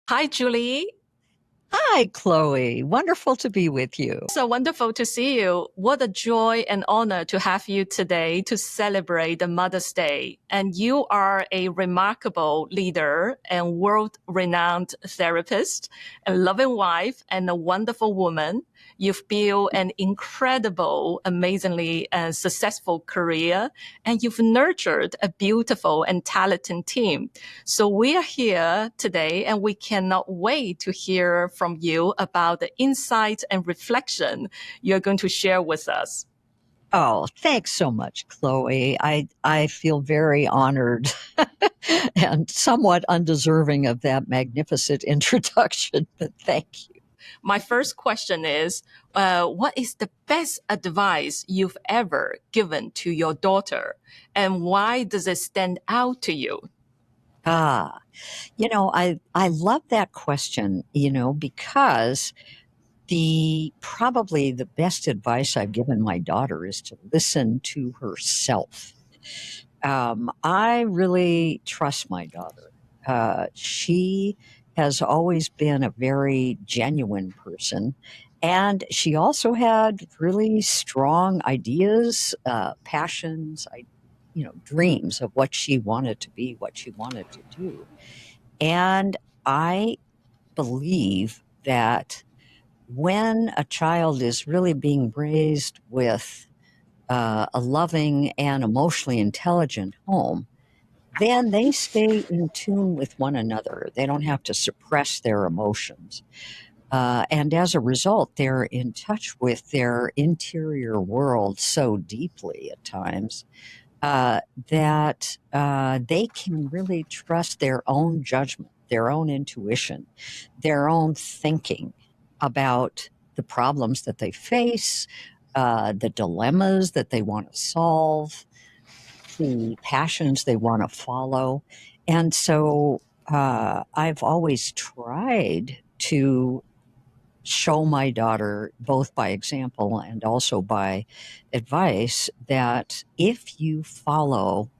Hi, Julie. Hi, Chloe. Wonderful to be with you. So wonderful to see you. What a joy and honor to have you today to celebrate the Mother's Day. And you are a remarkable leader and world-renowned therapist, a loving wife, and a wonderful woman. You've built an incredible, amazingly successful career, and you've nurtured a beautiful and talented team. So we are here today and we cannot wait to hear from you about the insight and reflection you're going to share with us. Oh, thanks so much, Chloe. I feel very honored and somewhat undeserving of that magnificent introduction, but thank you. My first question is, what is the best advice you've ever given to your daughter? And why does it stand out to you? Ah, I love that question, because probably the best advice I've given my daughter is to listen to herself. I really trust my daughter. She has always been a very genuine person. And she also had really strong ideas, passions, dreams of what she wanted to be, what she wanted to do. And I believe that when a child is really being raised with a loving and emotionally intelligent home, then they stay in tune with one another. They don't have to suppress their emotions. And as a result, they're in touch with their interior world so deeply at times that they can really trust their own judgment, their own intuition, their own thinking about the problems that they face, the dilemmas that they want to solve, the passions they want to follow. And so I've always tried to show my daughter, both by example and also by advice, that if you follow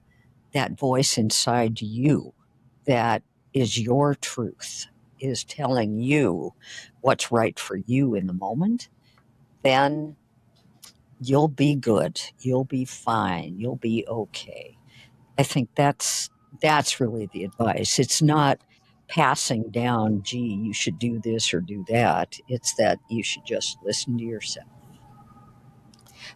that voice inside you that is your truth, is telling you what's right for you in the moment, then you'll be good, you'll be fine, you'll be okay. I think that's really the advice. It's not passing down, gee, you should do this or do that. It's that you should just listen to yourself.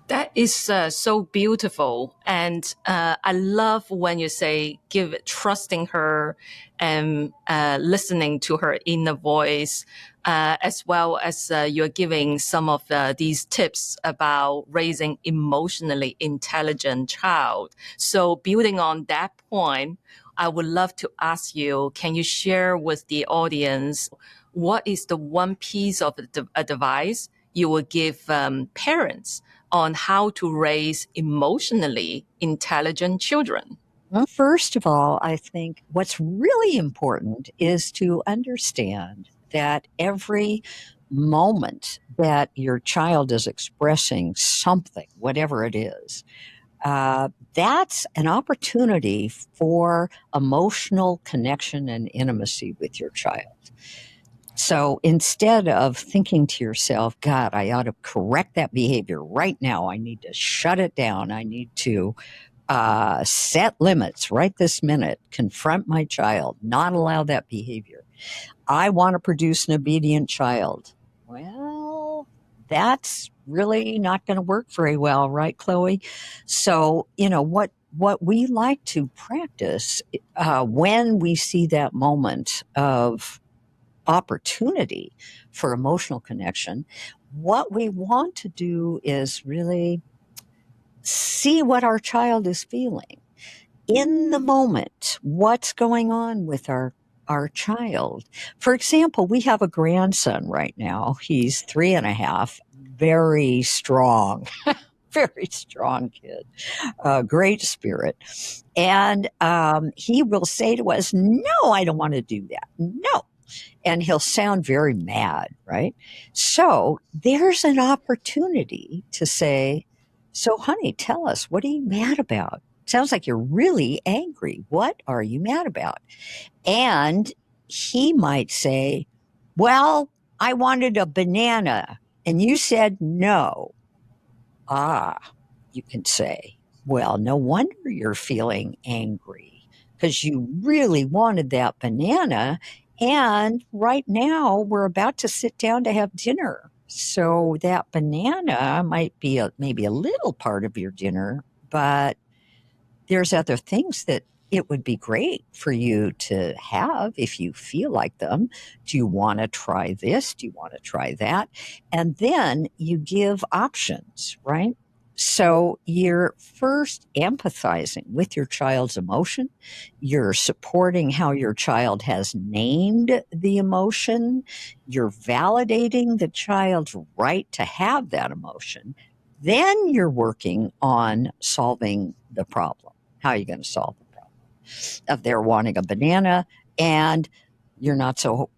That is so beautiful. And I love when you say trusting her and listening to her inner voice, as well as you're giving some of these tips about raising emotionally intelligent child. So building on that point, I would love to ask you, can you share with the audience what is the one piece of advice you would give parents on how to raise emotionally intelligent children? Well, first of all, I think what's really important is to understand that every moment that your child is expressing something, whatever it is, that's an opportunity for emotional connection and intimacy with your child. So instead of thinking to yourself, God, I ought to correct that behavior right now, I need to shut it down, I need to set limits right this minute, confront my child, not allow that behavior. I want to produce an obedient child. Well, that's really not going to work very well, right, Chloe? So, what we like to practice when we see that moment of opportunity for emotional connection, what we want to do is really see what our child is feeling in the moment. What's going on with our child? For example, we have a grandson right now. He's 3.5, very strong, very strong kid, great spirit. And he will say to us, no, I don't want to do that. No. And he'll sound very mad, right? So there's an opportunity to say, so honey, tell us, what are you mad about? Sounds like you're really angry. What are you mad about? And he might say, well, I wanted a banana and you said no. Ah, you can say, well, no wonder you're feeling angry because you really wanted that banana. And right now we're about to sit down to have dinner. So that banana might be maybe a little part of your dinner, but there's other things that it would be great for you to have if you feel like them. Do you want to try this? Do you want to try that? And then you give options, right? So you're first empathizing with your child's emotion. You're supporting how your child has named the emotion. You're validating the child's right to have that emotion. Then you're working on solving the problem. How are you going to solve the problem? If they're wanting a banana and you're not so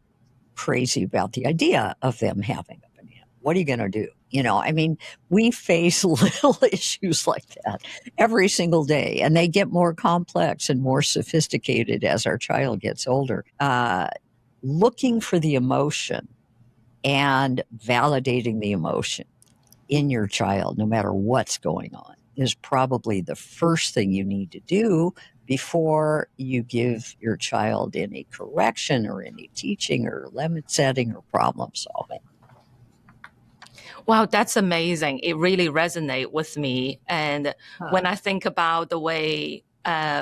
crazy about the idea of them having a banana, what are you going to do? I mean, we face little issues like that every single day, and they get more complex and more sophisticated as our child gets older. Looking for the emotion and validating the emotion in your child, no matter what's going on, is probably the first thing you need to do before you give your child any correction or any teaching or limit setting or problem solving. Wow, that's amazing. It really resonates with me. And when I think about the way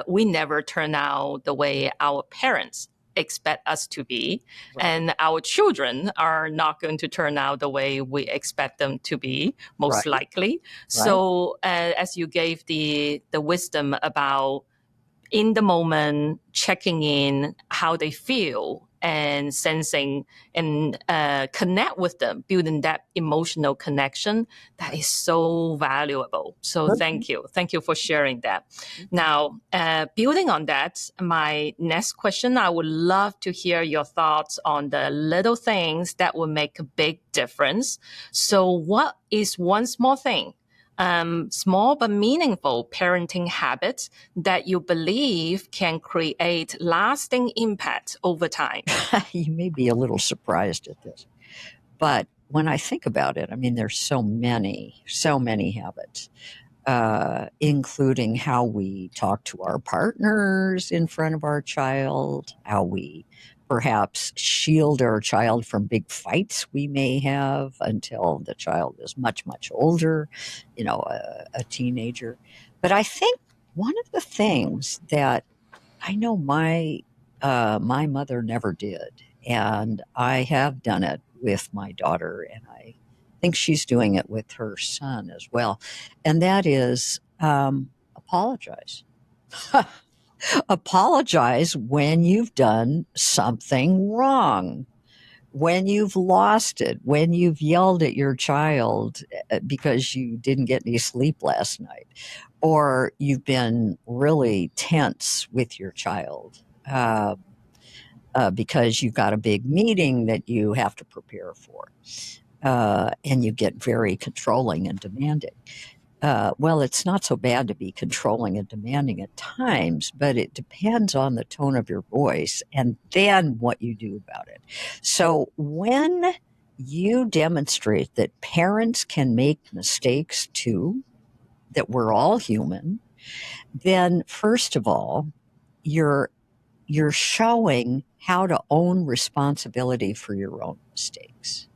we never turn out the way our parents expect us to be, Right. and our children are not going to turn out the way we expect them to be, most Right. likely. So as you gave the wisdom about in the moment, checking in how they feel and sensing and connect with them, building that emotional connection, that is so valuable. So thank you. Thank you for sharing that. Now, building on that, my next question, I would love to hear your thoughts on the little things that will make a big difference. So what is one small thing, small but meaningful parenting habits that you believe can create lasting impact over time? You may be a little surprised at this, but when I think about it, I mean, there's so many habits, including how we talk to our partners in front of our child, how we perhaps shield our child from big fights we may have until the child is much, much older, a teenager. But I think one of the things that I know my mother never did, and I have done it with my daughter, and I think she's doing it with her son as well, and that is apologize. Apologize when you've done something wrong, when you've lost it, when you've yelled at your child because you didn't get any sleep last night, or you've been really tense with your child because you've got a big meeting that you have to prepare for, and you get very controlling and demanding. Well, it's not so bad to be controlling and demanding at times, but it depends on the tone of your voice and then what you do about it. So when you demonstrate that parents can make mistakes too, that we're all human, then first of all, you're showing how to own responsibility for your own mistakes.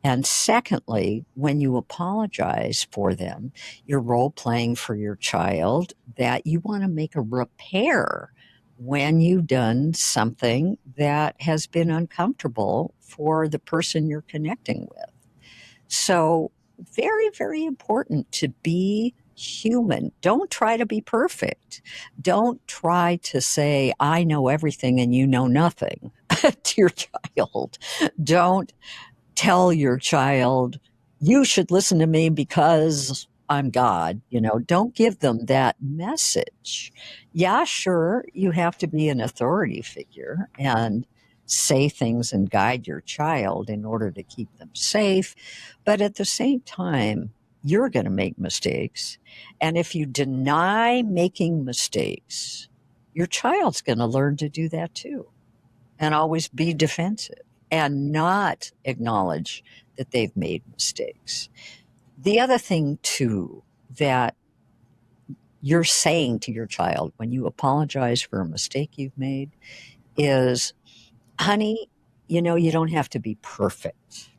And secondly, when you apologize for them, you're role playing for your child that you want to make a repair when you've done something that has been uncomfortable for the person you're connecting with. So, very, very important to be human. Don't try to be perfect. Don't try to say, I know everything and you know nothing to your child. Don't tell your child, you should listen to me because I'm God. Don't give them that message. Yeah, sure, you have to be an authority figure and say things and guide your child in order to keep them safe. But at the same time, you're going to make mistakes. And if you deny making mistakes, your child's going to learn to do that too. and always be defensive and not acknowledge that they've made mistakes. The other thing, too, that you're saying to your child when you apologize for a mistake you've made is, honey, you don't have to be perfect.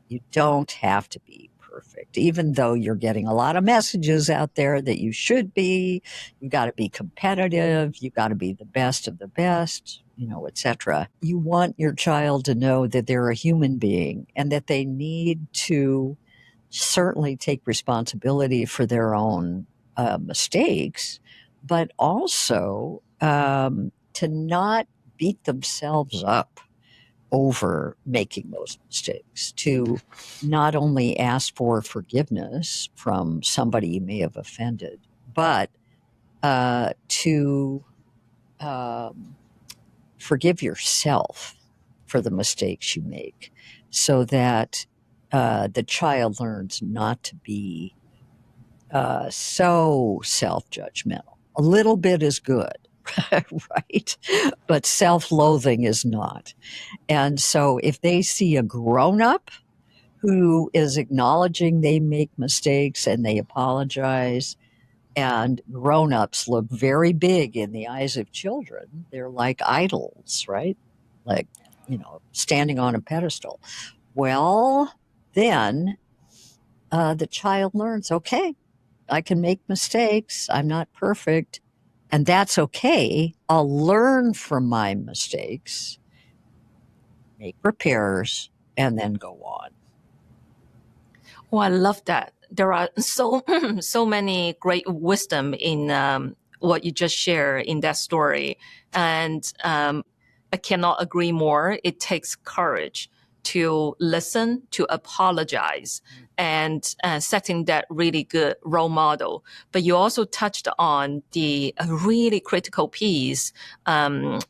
You don't have to be perfect, even though you're getting a lot of messages out there that you should be. You got to be competitive. You got to be the best of the best, etc. You want your child to know that they're a human being and that they need to certainly take responsibility for their own mistakes, but also to not beat themselves up over making those mistakes, to not only ask for forgiveness from somebody you may have offended, but to forgive yourself for the mistakes you make so that the child learns not to be so self-judgmental. A little bit is good, right? But self-loathing is not. And so if they see a grown-up who is acknowledging they make mistakes and they apologize, and grown-ups look very big in the eyes of children, they're like idols, right? Like, standing on a pedestal. Well, then the child learns, okay, I can make mistakes. I'm not perfect. And that's okay. I'll learn from my mistakes, make repairs, and then go on. Oh, I love that. There are so so many great wisdom in what you just shared in that story, and I cannot agree more. It takes courage to listen, to apologize, and setting that really good role model. But you also touched on the really critical piece and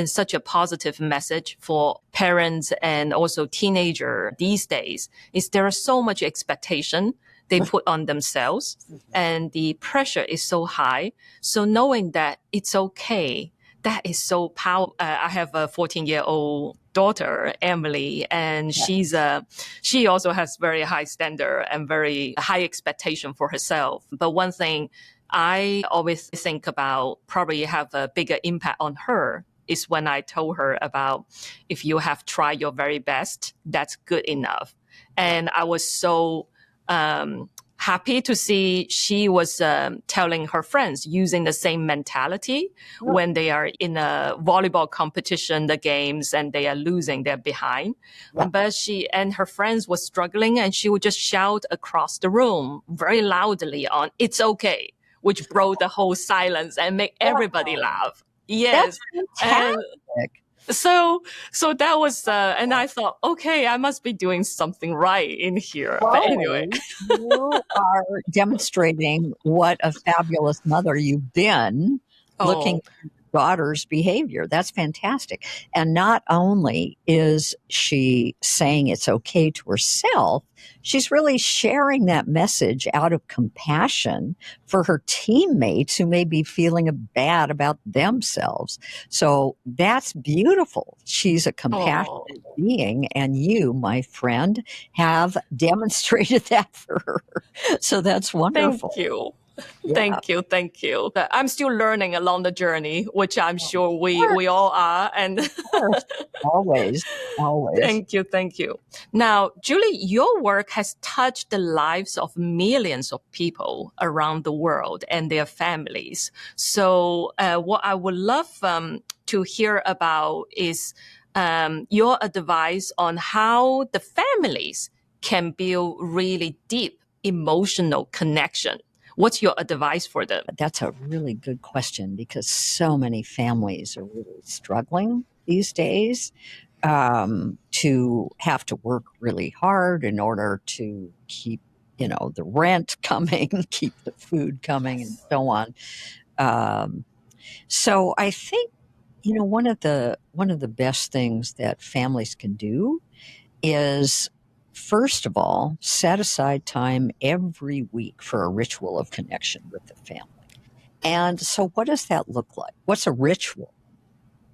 such a positive message for parents and also teenager these days is there is so much expectation they put on themselves and the pressure is so high. So knowing that it's okay, that is so powerful. I have a 14-year-old daughter, Emily, and she also has very high standard and very high expectation for herself. But one thing I always think about probably have a bigger impact on her is when I told her about if you have tried your very best, that's good enough. And I was so happy to see she was telling her friends using the same mentality when they are in a volleyball competition, the games, and they are losing, they're behind. But she and her friends were struggling and she would just shout across the room very loudly on, "It's okay," which broke the whole silence and make everybody laugh. Yes. That's And fantastic. so that was, and I thought, okay, I must be doing something right in here. But anyway, You are demonstrating what a fabulous mother you've been looking at your daughter's behavior. That's fantastic. And not only is she saying it's okay to herself, she's really sharing that message out of compassion for her teammates who may be feeling bad about themselves. So that's beautiful. She's a compassionate being, and you, my friend, have demonstrated that for her. So that's wonderful. Thank you. Yeah. Thank you. I'm still learning along the journey, which I'm sure we all are. And always. Thank you. Now, Julie, your work has touched the lives of millions of people around the world and their families. So what I would love to hear about is your advice on how the families can build really deep emotional connection. What's your advice for them? That's a really good question because so many families are really struggling these days to have to work really hard in order to keep, the rent coming, keep the food coming, and so on. So I think, one of the best things that families can do is, first of all, set aside time every week for a ritual of connection with the family. And so what does that look like? What's a ritual?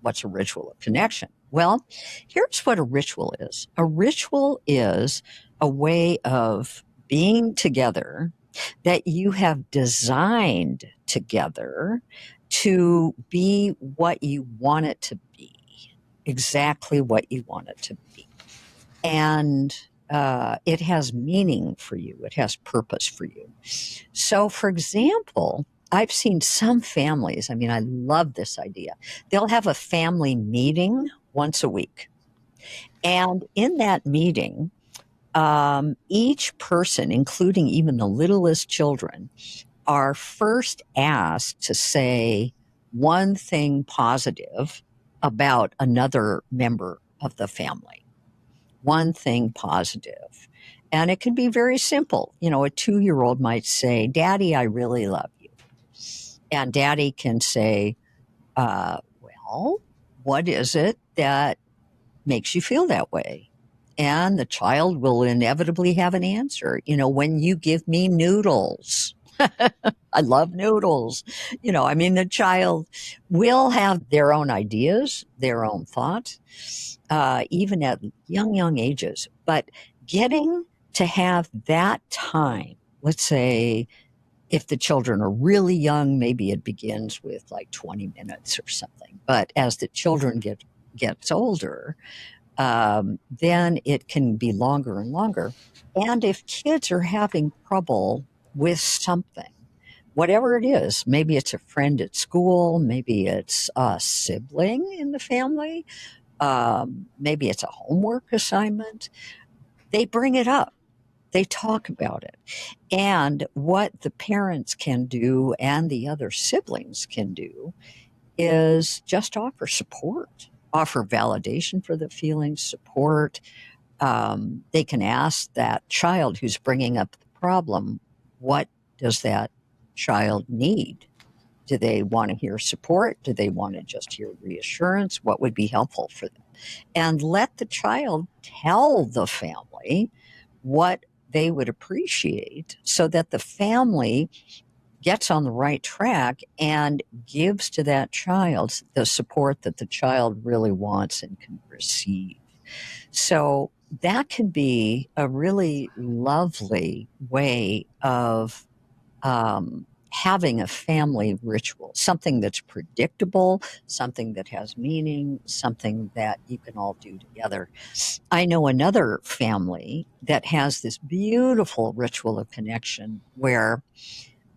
what's a ritual of connection? Well, here's what a ritual is. A ritual is a way of being together that you have designed together to be what you want it to be, exactly what you want it to be. And it has meaning for you, it has purpose for you. So, for example, I've seen some families, I mean, I love this idea. They'll have a family meeting once a week. And in that meeting, each person, including even the littlest children, are first asked to say one thing positive about another member of the family. One thing positive. And it can be very simple. You know, a 2-year-old might say, Daddy, I really love you. And Daddy can say, well, what is it that makes you feel that way? And the child will inevitably have an answer. You know, when you give me noodles, I love noodles. You know, I mean, the child will have their own ideas, their own thoughts, even at young ages. But getting to have that time, let's say if the children are really young, maybe it begins with like 20 minutes or something. But as the children gets older, then it can be longer and longer. And if kids are having trouble with something, whatever it is, maybe it's a friend at school, maybe it's a sibling in the family, maybe it's a homework assignment, they bring it up. They talk about it. And what the parents can do and the other siblings can do is just offer support, offer validation for the feelings, support. They can ask that child who's bringing up the problem, what does that child need? Do they want to hear support? Do they want to just hear reassurance? What would be helpful for them? And let the child tell the family what they would appreciate so that the family gets on the right track and gives to that child the support that the child really wants and can receive. So that can be a really lovely way of having a family ritual, something that's predictable, something that has meaning, something that you can all do together. I know another family that has this beautiful ritual of connection where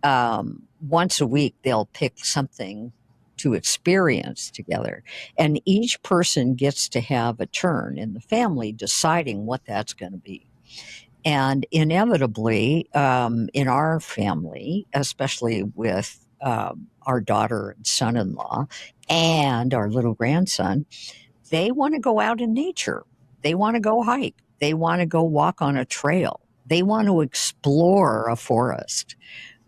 once a week they'll pick something to experience together. And each person gets to have a turn in the family deciding what that's going to be. And inevitably, in our family, especially with our daughter and son in law and our little grandson, they want to go out in nature. They want to go hike. They want to go walk on a trail. They want to explore a forest.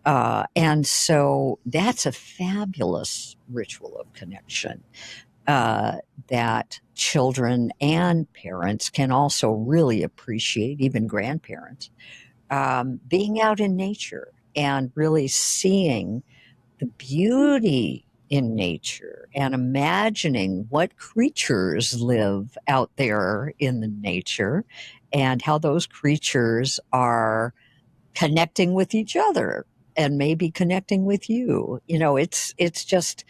And so that's a fabulous ritual of connection that children and parents can also really appreciate, even grandparents, being out in nature and really seeing the beauty in nature and imagining what creatures live out there in the nature and how those creatures are connecting with each other and maybe connecting with you. You know, it's just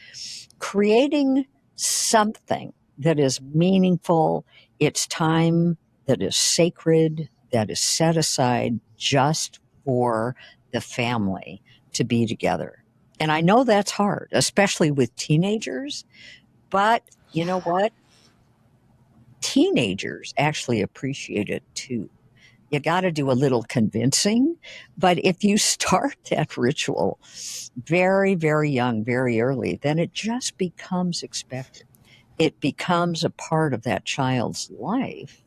creating something that is meaningful. It's time that is sacred, that is set aside just for the family to be together. And I know that's hard, especially with teenagers, but you know what? Teenagers actually appreciate it too. You got to do a little convincing. But if you start that ritual very, very young, very early, then it just becomes expected. It becomes a part of that child's life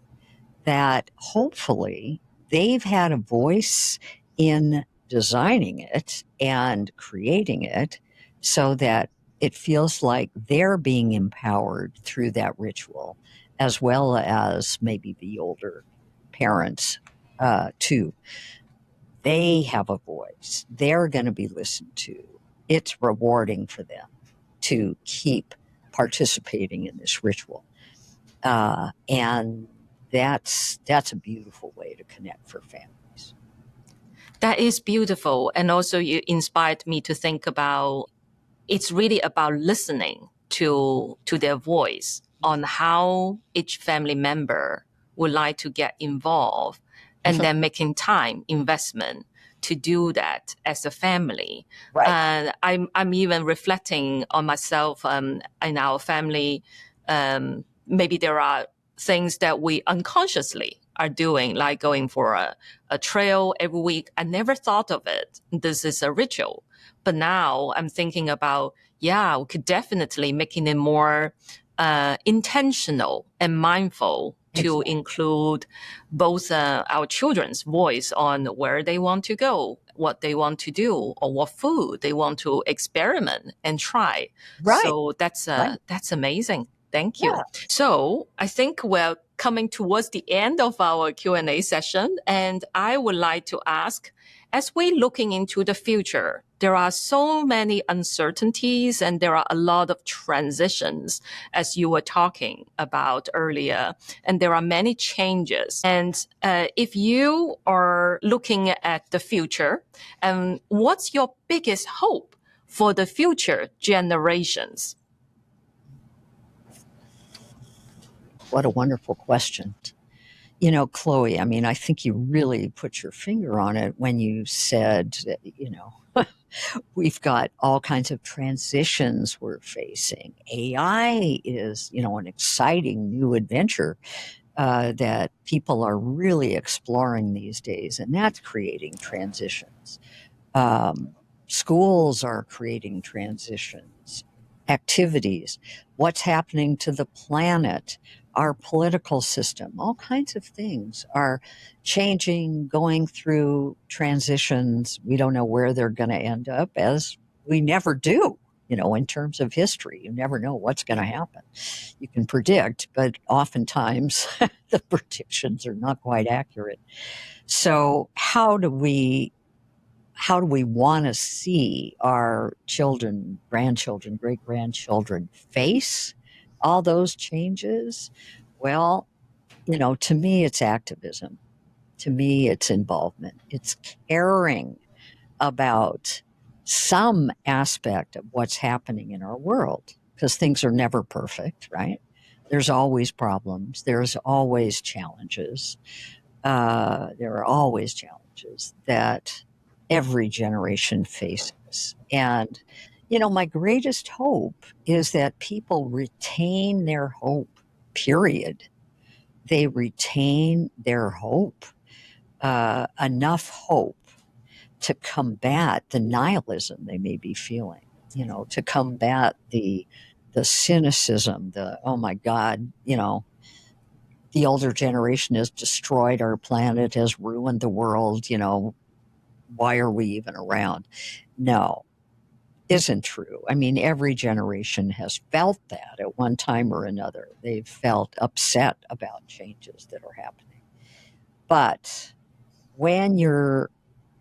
that hopefully they've had a voice in designing it and creating it so that it feels like they're being empowered through that ritual, as well as maybe the older parents too. They have a voice. They're going to be listened to. It's rewarding for them to keep participating in this ritual. And that's a beautiful way to connect for families. That is beautiful. And also you inspired me to think about it's really about listening to their voice on how each family member would like to get involved and then making time investment to do that as a family. Right. And I'm even reflecting on myself in our family. Maybe there are things that we unconsciously are doing, like going for a trail every week. I never thought of it. This is a ritual. But now I'm thinking about, yeah, we could definitely making it more intentional and mindful to include both our children's voice on where they want to go, what they want to do, or what food they want to experiment and try. Right. So that's amazing. Thank you. Yeah. So I think we're coming towards the end of our Q&A session, and I would like to ask, as we're looking into the future, there are so many uncertainties and there are a lot of transitions, as you were talking about earlier, and there are many changes. And if you are looking at the future, what's your biggest hope for the future generations? What a wonderful question. You know, Chloe, I mean, I think you really put your finger on it when you said, you know, we've got all kinds of transitions we're facing. AI is, you know, an exciting new adventure that people are really exploring these days, and that's creating transitions. Schools are creating transitions, activities, what's happening to the planet, our political system, all kinds of things are changing, going through transitions. We don't know where they're going to end up, as we never do. You know, in terms of history, you never know what's going to happen. You can predict, but oftentimes the predictions are not quite accurate. So how do we want to see our children, grandchildren, great-grandchildren face all those changes? Well, you know, to me, it's activism. To me, it's involvement. It's caring about some aspect of what's happening in our world, because things are never perfect, right? There's always problems. There's always challenges. There are always challenges that every generation faces. And, you know, my greatest hope is that people retain their hope, period. They retain their hope, enough hope to combat the nihilism they may be feeling, you know, to combat the cynicism, the, oh my God, you know, the older generation has destroyed our planet, has ruined the world, you know, why are we even around? No, isn't true. I mean, every generation has felt that at one time or another. They've felt upset about changes that are happening. But when you're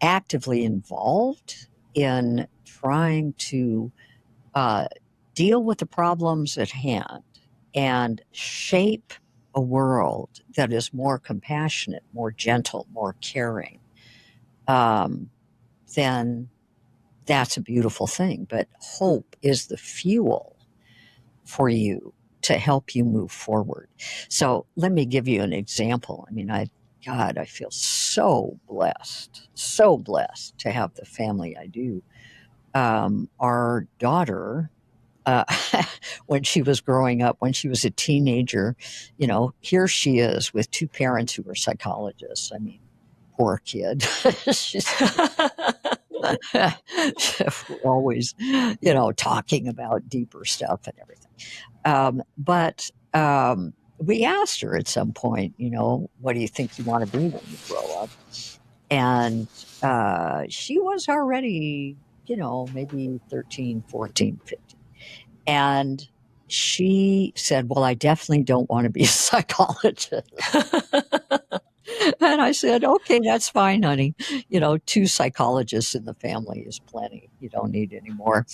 actively involved in trying to deal with the problems at hand and shape a world that is more compassionate, more gentle, more caring, then that's a beautiful thing. But hope is the fuel for you to help you move forward. So let me give you an example. I mean, God, I feel so blessed to have the family I do. Our daughter, when she was growing up, when she was a teenager, you know, here she is with two parents who were psychologists. I mean, poor kid. She's always, you know, talking about deeper stuff and everything. But we asked her at some point, you know, what do you think you want to be when you grow up? And she was already, you know, maybe 13, 14, 15. And she said, well, I definitely don't want to be a psychologist. And I said, okay, that's fine, honey. You know, 2 psychologists in the family is plenty. You don't need any more.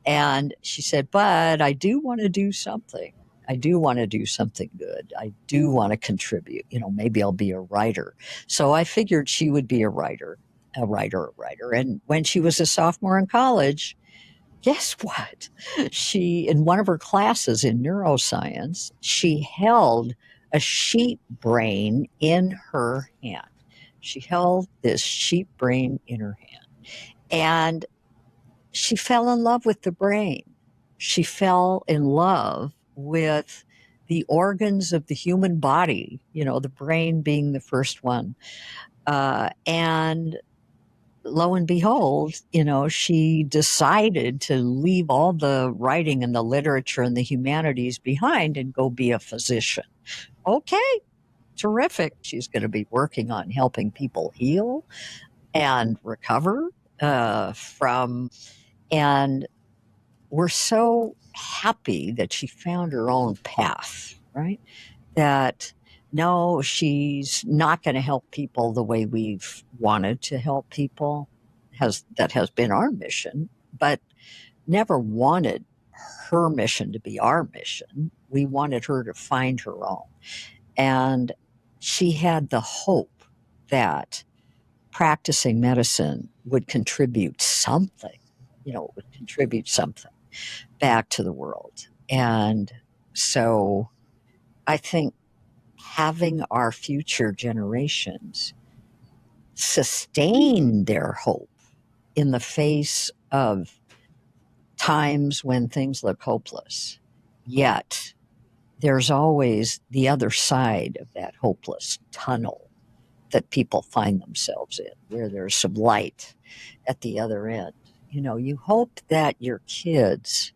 And she said, but I do want to do something. I do want to do something good. I do want to contribute. You know, maybe I'll be a writer. So I figured she would be a writer, a writer, a writer. And when she was a sophomore in college, guess what? She, in one of her classes in neuroscience, she held a sheep brain in her hand. She held this sheep brain in her hand. And she fell in love with the brain. She fell in love with the organs of the human body, you know, the brain being the first one. And lo and behold, you know, she decided to leave all the writing and the literature and the humanities behind and go be a physician. Okay, terrific. She's going to be working on helping people heal and recover from. And we're so happy that she found her own path, right? That no, she's not going to help people the way we've wanted to help people. That has been our mission, but never wanted her mission to be our mission. We wanted her to find her own. And she had the hope that practicing medicine would contribute something, you know, would contribute something back to the world. And so I think having our future generations sustain their hope in the face of times when things look hopeless, yet there's always the other side of that hopeless tunnel that people find themselves in, where there's some light at the other end. You know, you hope that your kids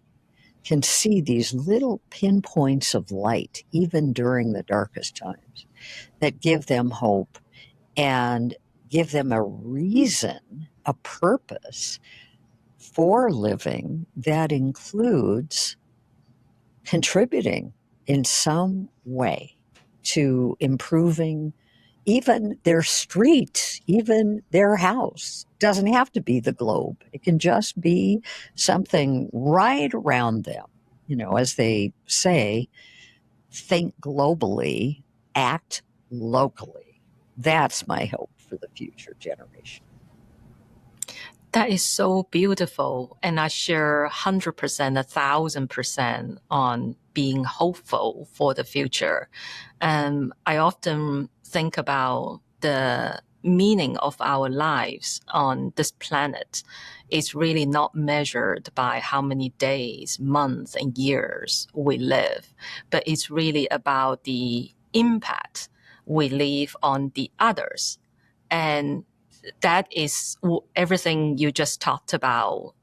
can see these little pinpoints of light, even during the darkest times, that give them hope and give them a reason, a purpose for living that includes contributing in some way to improving even their street, even their house. Doesn't have to be the globe. It can just be something right around them. You know, as they say, think globally, act locally. That's my hope for the future generation. That is so beautiful. And I share 100%, 1,000% on being hopeful for the future. I often think about the meaning of our lives on this planet is really not measured by how many days, months, and years we live, but it's really about the impact we leave on the others. And that is everything you just talked about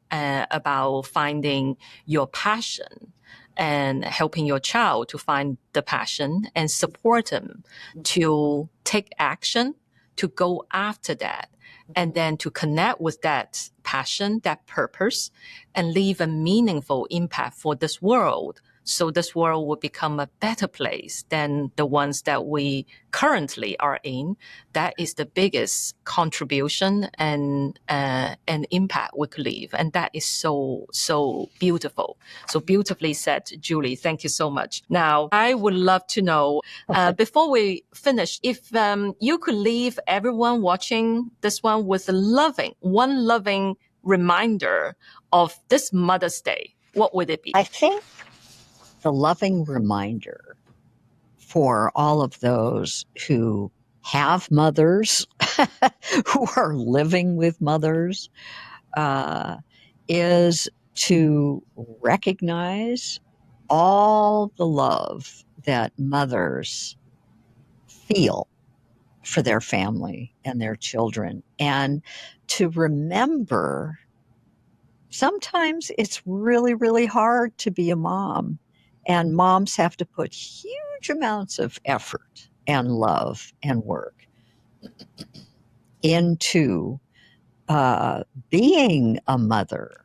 finding your passion and helping your child to find the passion and support them to take action, to go after that, and then to connect with that passion, that purpose, and leave a meaningful impact for this world. So this world will become a better place than the ones that we currently are in. That is the biggest contribution and impact we could leave. And that is so beautiful. So beautifully said, Julie. Thank you so much. Now, I would love to know, before we finish, if you could leave everyone watching this one with one loving reminder of this Mother's Day, what would it be? I think the loving reminder for all of those who have mothers, who are living with mothers, is to recognize all the love that mothers feel for their family and their children, and to remember sometimes it's really, really hard to be a mom. And moms have to put huge amounts of effort and love and work into being a mother.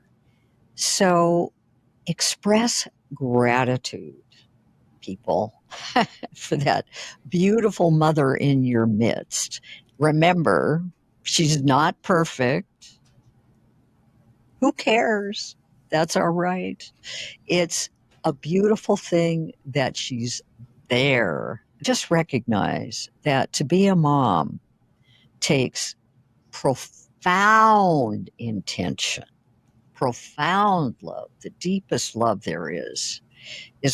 So express gratitude people, for that beautiful mother in your midst. Remember, she's not perfect. Who cares? That's all right. It's a beautiful thing that she's there. Just recognize that to be a mom takes profound intention, profound love. The deepest love there is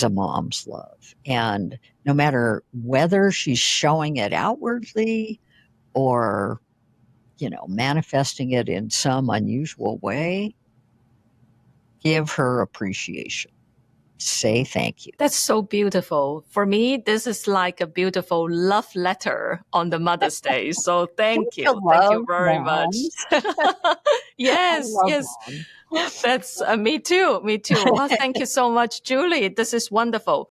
a mom's love. And no matter whether she's showing it outwardly or, manifesting it in some unusual way, give her appreciation. Say thank you. That's so beautiful. For me, this is like a beautiful love letter on the Mother's Day. So Don't thank you you. Thank you love very much. moms? I Yes, love yes. moms. That's me too. Me too. Well, thank you so much, Julie. This is wonderful.